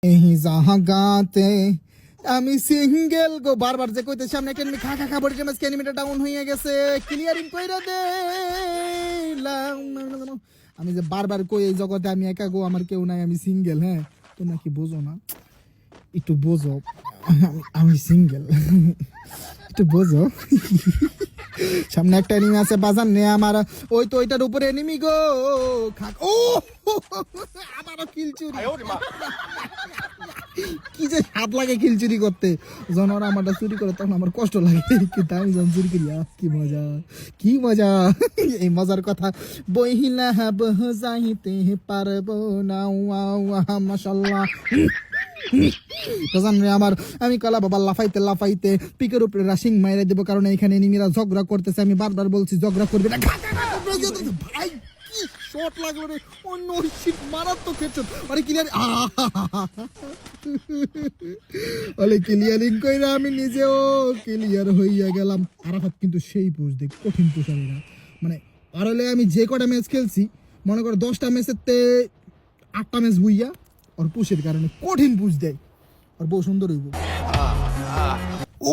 এই জাহাগাতে আমি সিঙ্গেল গো বারবার যে কইতে সামনে একটা খা খা খা বডি টেমাস ক্যানিমিটার ডাউন হয়ে গেছে ক্লিয়ারিং কইরা দে আমি যে বারবার কই এই জগতে আমি একা গো আমার কেউ নাই আমি সিঙ্গেল হ্যাঁ তোমরা কি বোঝো না একটু বোঝো আমি সিঙ্গেল একটু বোঝো সামনে একটা এনিমি আছে বাজার নে আমার ওই তো ওইটার উপরে এনিমি গো খাক ও আমারও কিল চুরি কি যে হাত লাগে কিল চুরি করতে যখন ওরা আমারটা চুরি করে তখন আমার কষ্ট লাগে কিন্তু আমি যখন চুরি করি কি মজা কি মজা এই মজার কথা বহিলা যাইতে পারবো না মাশাআল্লাহ আমার আমি কালা বাবা লাফাইতে লাফাইতে পিকের উপরে রাশিং মাইরে দেবো কারণ এখানে এনিমিরা ঝগড়া করতেছে আমি বারবার বলছি ঝগড়া করবে না ভাই কি শট লাগলো রে অন্য শিট মারাত্মক হেডশট আরে ক্লিয়ার আরে ক্লিয়ারিং কইরা আমি নিজেও ক্লিয়ার হইয়া গেলাম আরাফাত কিন্তু সেই পুশ দেখ কঠিন পুশ না মানে আর হলে আমি যে কটা ম্যাচ খেলছি মনে করো 10টা ম্যাচেতে 8টা ম্যাচ বুইয়া ওর পুশের কারণে কঠিন পুশ দেয় আর বহু সুন্দর হইব ও